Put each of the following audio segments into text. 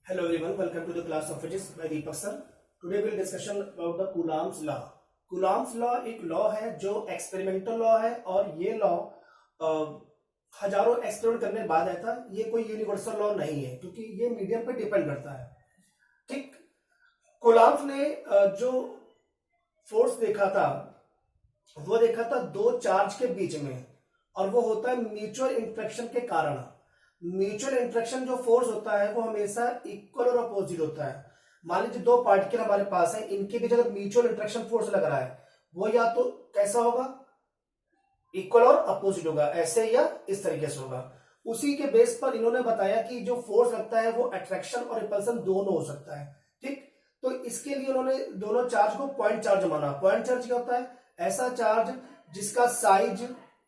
Hello everyone, welcome to the class of physics by Deepak sir. Today we'll discussion about the Coulomb's law. Coulomb's law एक law है जो experimental law है और ये law हजारों experiment करने के बाद आया था। ये कोई यूनिवर्सल लॉ नहीं है क्योंकि ये मीडियम पे डिपेंड करता है। ठीक, कूलॉम्स ने जो फोर्स देखा था वो देखा था दो चार्ज के बीच में, और वो होता है म्यूचुअल इंट्रैक्शन के कारण। म्यूचुअल इंट्रैक्शन जो फोर्स होता है वो हमेशा इक्वल और अपोजिट होता है। मान लीजिए दो पार्टिकल हमारे पास है, इनके बीच अगर म्यूचुअल इंट्रैक्शन फोर्स लग रहा है वो या तो कैसा होगा, इक्वल और अपोजिट होगा, ऐसे या इस तरीके से होगा। उसी के बेस पर इन्होंने बताया कि जो फोर्स लगता है वो अट्रैक्शन और रिपल्सन दोनों हो सकता है। ठीक, तो इसके लिए उन्होंने दोनों चार्ज को पॉइंट चार्ज माना। पॉइंट चार्ज क्या होता है? ऐसा चार्ज जिसका साइज,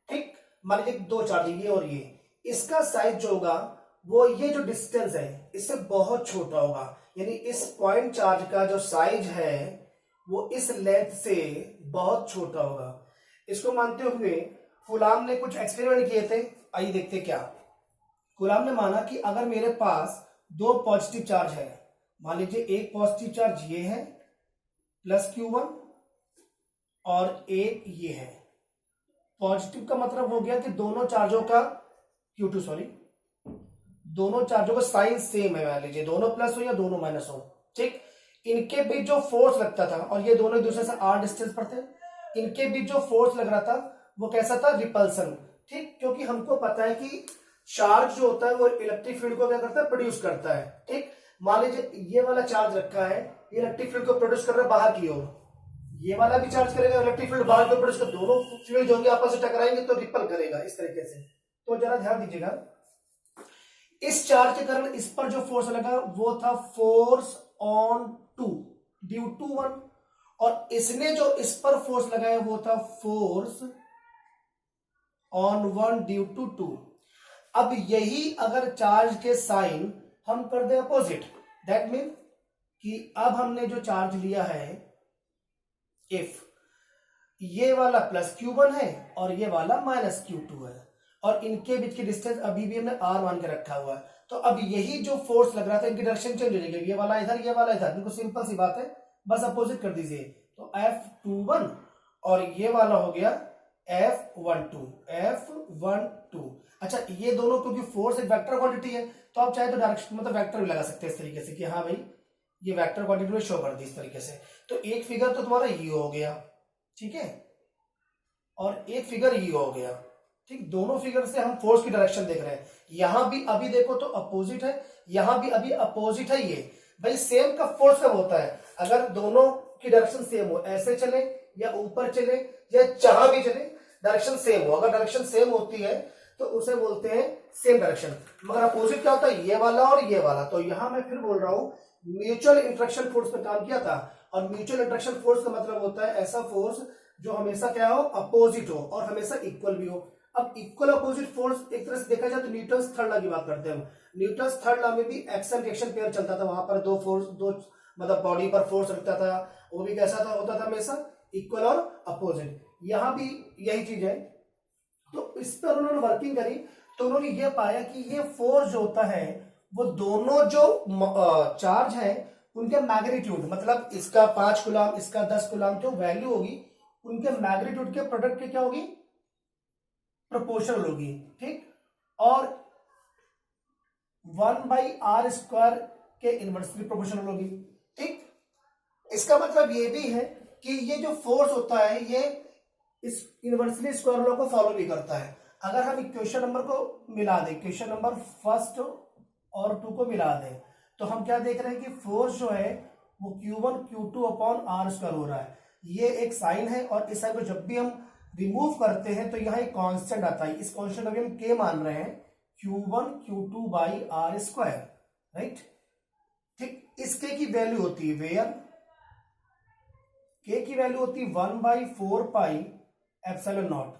ठीक, मान लीजिए दो चार्ज ये और ये, इसका साइज जो होगा वो ये जो डिस्टेंस है इससे बहुत छोटा होगा। यानी इस पॉइंट चार्ज का जो साइज है वो इस लेंथ से बहुत छोटा होगा। इसको मानते हुए कूलॉम ने कुछ एक्सपेरिमेंट किए थे। आइए देखते क्या। कूलॉम ने माना कि अगर मेरे पास दो पॉजिटिव चार्ज है, मान लीजिए एक पॉजिटिव चार्ज ये है प्लस Q1 और एक ये है। पॉजिटिव का मतलब हो गया कि दोनों चार्जों का Q2 दोनों चार्जों का साइन सेम है। मान लीजिए दोनों प्लस हो या दोनों माइनस हो। ठीक, इनके बीच जो फोर्स लगता था, और ये दोनों एक दूसरे से r डिस्टेंस पर थे, इनके बीच जो फोर्स लग रहा था वो कैसा था? रिपल्सन। ठीक, क्योंकि हमको पता है कि चार्ज जो होता है वो इलेक्ट्रिक फील्ड को क्या करता है? प्रोड्यूस करता है। ठीक, मान लीजिए ये वाला चार्ज रखा है, ये इलेक्ट्रिक फील्ड को प्रोड्यूस कर रहा है बाहर की ओर, ये वाला भी चार्ज करेगा इलेक्ट्रिक फील्ड बाहर की ओर प्रोड्यूस कर, दोनों फील्ड जो होंगे आपस में टकराएंगे तो रिपल करेगा इस तरीके से। तो जरा ध्यान दीजिएगा, इस चार्ज के कारण इस पर जो फोर्स लगा वो था force on two due to one, और इसने जो इस पर फोर्स लगाया वो था force on one due to two. अब यही अगर चार्ज के साइन हम कर दे अपोजिट, दैट मीन कि अब हमने जो चार्ज लिया है, इफ ये वाला प्लस Q1 है और ये वाला माइनस Q2 है, और इनके बीच की डिस्टेंस अभी भी हमने r मान के रखा हुआ है, तो अब यही जो फोर्स लग रहा था इनकी डायरेक्शन चेंज हो जाएगी। ये वाला इधर, ये वाला इधर, बिल्कुल सिंपल सी बात है, बस अपोजिट कर दीजिए। तो F21 और ये वाला हो गया F12। अच्छा, ये दोनों क्योंकि फोर्स एक वेक्टर क्वांटिटी है तो आप चाहे तो डायरेक्शन मतलब वेक्टर भी लगा सकते हैं इस तरीके से कि हाँ भाई ये वेक्टर क्वांटिटी में शो कर दी इस तरीके से। तो एक फिगर तो तुम्हारा ये हो गया, ठीक है, और एक फिगर ये हो गया। ठीक, दोनों फिगर से हम फोर्स की डायरेक्शन देख रहे हैं। यहां भी अभी देखो तो अपोजिट है, यहां भी अभी अपोजिट है। ये भाई सेम का फोर्स कब होता है? अगर दोनों की डायरेक्शन सेम हो, ऐसे चले या ऊपर चले या जहां भी चले, डायरेक्शन सेम हो। अगर डायरेक्शन सेम होती है तो उसे बोलते हैं सेम डायरेक्शन। मगर अपोजिट क्या होता है? ये वाला और ये वाला। तो यहां मैं फिर बोल रहा हूं म्यूचुअल इंट्रैक्शन फोर्स पर काम किया था, और म्यूचुअल इंट्रैक्शन फोर्स का मतलब होता है ऐसा फोर्स जो हमेशा क्या हो? अपोजिट हो और हमेशा इक्वल भी हो। अब इक्वल अपोजिट फोर्स एक तरह से देखा जाए तो न्यूटन्स थर्ड लॉ की बात करते हैं हम। न्यूटन्स थर्ड लॉ में भी एक्शन रिएक्शन पेयर चलता था, वहां पर दो फोर्स, दो मतलब बॉडी पर फोर्स लगता था, वो भी कैसा था? होता था हमेशा इक्वल और अपोजिट। यहां भी यही चीज है। तो इस पर उन्होंने वर्किंग करी तो उन्होंने ये पाया कि ये फोर्स जो होता है वो दोनों जो चार्ज है उनके मैग्नीट्यूड, मतलब इसका 5 कूलॉम इसका 10 कूलॉम जो वैल्यू होगी उनके मैग्नीट्यूड के प्रोडक्ट के क्या होगी? प्रोपोर्शनल होगी। ठीक, और 1/r² के इनवर्सली प्रोपोर्शनल होगी। ठीक, इसका मतलब ये भी है कि ये जो फोर्स होता है ये इस इनवर्सली स्क्वायर लॉ को फॉलो भी करता है। अगर हम इक्वेशन नंबर को मिला दें, इक्वेशन नंबर फर्स्ट और 2 को मिला दें, तो हम क्या देख रहे हैं कि फोर्स जो है वो Q1 Q2 अपॉन r² हो रहा है। ये एक साइन है, और इस साइन को जब भी हम रिमूव करते हैं तो यहाँ एक कांस्टेंट आता है। इस कांस्टेंट अभी हम K मान रहे हैं, Q1 Q2 by r², right. ठीक, इस K की वैल्यू होती है वेयर K की वैल्यू होती है 1/4 पाई एप्सिलॉन नॉट।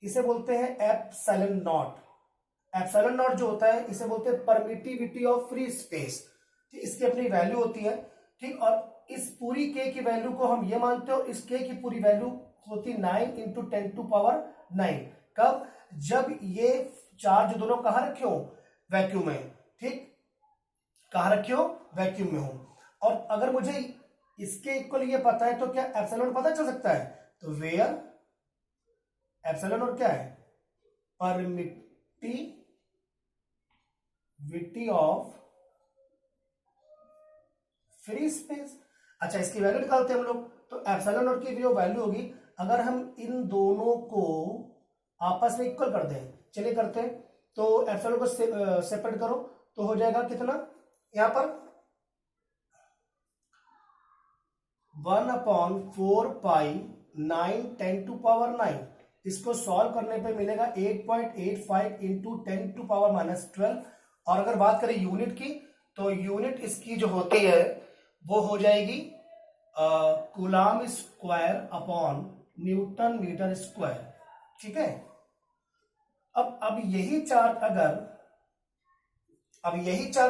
इसे बोलते हैं एप्सिलॉन नॉट। एप्सिलॉन नॉट जो होता है इसे बोलते हैं परमिटिविटी ऑफ फ्री स्पेस। इसकी अपनी वैल्यू होती है। ठीक, और इस पूरी K की वैल्यू को हम ये मानते हो, इस K की पूरी वैल्यू होती 9 × 10⁹ कब? जब ये चार्ज दोनों कहां रखे हो? वैक्यूम में। ठीक, कहाँ रखे हो, वैक्यूम में हो। और अगर मुझे इसके इक्वल ये पता है तो क्या एप्सिलॉन पता चल सकता है, तो वेयर एप्सिलॉन और क्या है, परमिटिविटी ऑफ फ्री स्पेस। अच्छा, इसकी वैल्यू निकालते हैं हम लोग, तो एप्सिलॉन और की जो वैल्यू होगी, अगर हम इन दोनों को आपस में इक्वल कर दें, चलिए करते हैं, तो एप्सिलॉन को सेपरेट करो तो हो जाएगा कितना, यहां पर 1/4π9 10⁻⁹ इसको सॉल्व करने पे मिलेगा 8.85 इंटू 10⁻12। और अगर बात करें यूनिट की, तो यूनिट इसकी जो होती है वो हो जाएगी coulomb square upon newton metre square. ठीक है, अब यही चार्ज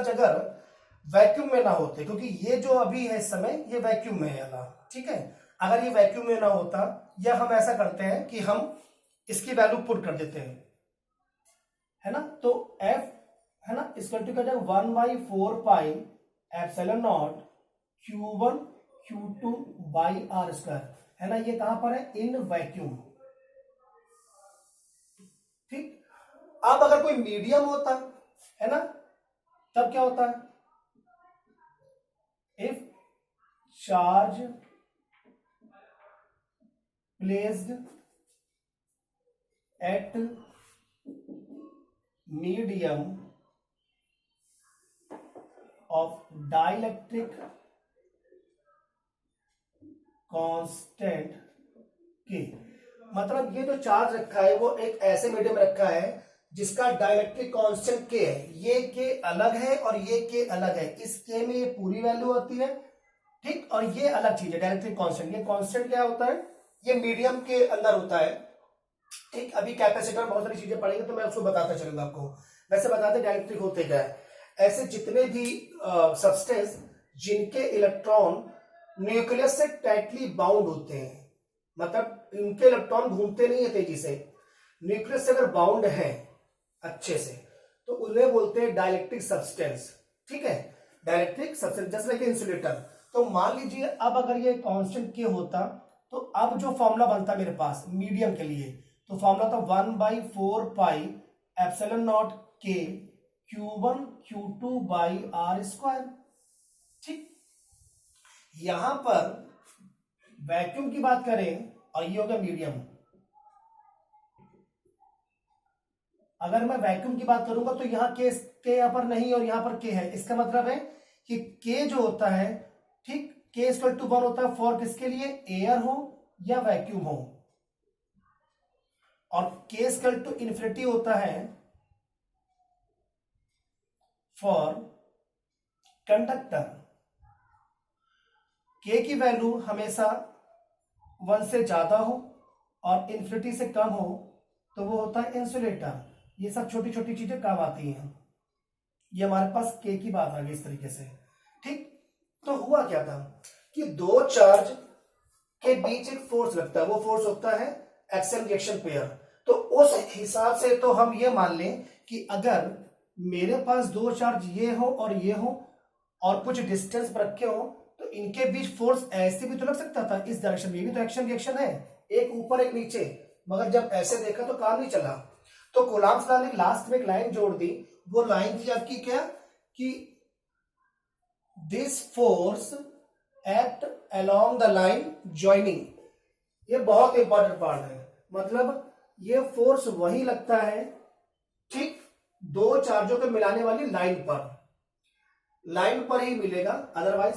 अगर वैक्यूम में ना होते, क्योंकि ये जो अभी है इस समय ये वैक्यूम में है ना, ठीक है, अगर ये वैक्यूम में ना होता, या हम ऐसा करते हैं कि हम इसकी वैल्यू पुट कर देते हैं, है ना, तो F है ना इसका टू क्या जाएगा 1/4πε0 Q1 Q2/r², है ना, ये कहां पर है, इन वैक्यूम। ठीक, अब अगर कोई मीडियम होता है ना, तब क्या होता है, if charge placed at medium of dielectric constant के, मतलब ये जो चार्ज रखा है वो एक ऐसे मीडियम रखा है जिसका डाइलेक्ट्रिक कांस्टेंट के है, ये के अलग है और ये के अलग है, इस के में ये पूरी वैल्यू होती है, ठीक, और ये अलग चीज है डाइलेक्ट्रिक कांस्टेंट। ये कांस्टेंट क्या होता है, ये मीडियम के अंदर होता है, ठीक। अभी कैपेसिटर बहुत सारी चीजें पढ़ेंगे तो मैं उसको बताता चलूंगा आपको। वैसे बताते डाइलेक्ट्रिक होते क्या है, ऐसे जितने भी सब्सटेंस जिनके इलेक्ट्रॉन न्यूक्लियस से टाइटली बाउंड होते हैं, मतलब इनके इलेक्ट्रॉन घूमते नहीं है तेजी से, न्यूक्लियस से अगर बाउंड है अच्छे से, तो उन्हें बोलते हैं डाइलेक्ट्रिक सब्सटेंस। ठीक है, डाइलेक्ट्रिक सब्सटेंस जैसे लाइक इंसुलेटर। तो मान लीजिए अब अगर ये कांस्टेंट के होता, तो अब जो फॉर्मूला बनता मेरे पास मीडियम के लिए, तो फॉर्मूला था 1/4πε0 के Q1 Q2/r²। ठीक, यहां पर वैक्यूम की बात करें और ये हो गया मीडियम, अगर मैं वैक्यूम की बात करूंगा तो यहां के यहां पर नहीं और यहां पर के है, इसका मतलब है कि के जो होता है, ठीक, के इक्वल टू 1 होता है फॉर किसके लिए, एयर हो या वैक्यूम हो, और के इक्वल टू इन्फिनिटी होता है फॉर कंडक्टर। के की वैल्यू हमेशा 1 से ज्यादा हो और इन्फिनिटी से कम हो तो वो होता है इंसुलेटर। ये सब छोटी छोटी चीजें काम आती हैं। ये हमारे पास के की बात आ गई इस तरीके से। ठीक, तो हुआ क्या था कि दो चार्ज के बीच एक फोर्स लगता है, वो फोर्स होता है एक्शन रिएक्शन पेयर। तो उस हिसाब से तो हम ये मान लें कि अगर मेरे पास दो चार्ज ये हो और ये हो और कुछ डिस्टेंस पर रखे हो, तो इनके बीच फोर्स ऐसे भी तो लग सकता था, इस डायरेक्शन में भी तो एक्शन रिएक्शन है, एक ऊपर एक नीचे, मगर जब ऐसे देखा तो काम नहीं चला। तो कूलॉम्स लॉ ने लास्ट में एक लाइन जोड़ दी, वो लाइन थी आपकी क्या, कि this force act along the line joining. ये बहुत इंपॉर्टेंट पार्ट है, मतलब ये फोर्स वही लगता है, ठीक, दो चार्जों को मिलाने वाली लाइन पर ही मिलेगा, अदरवाइज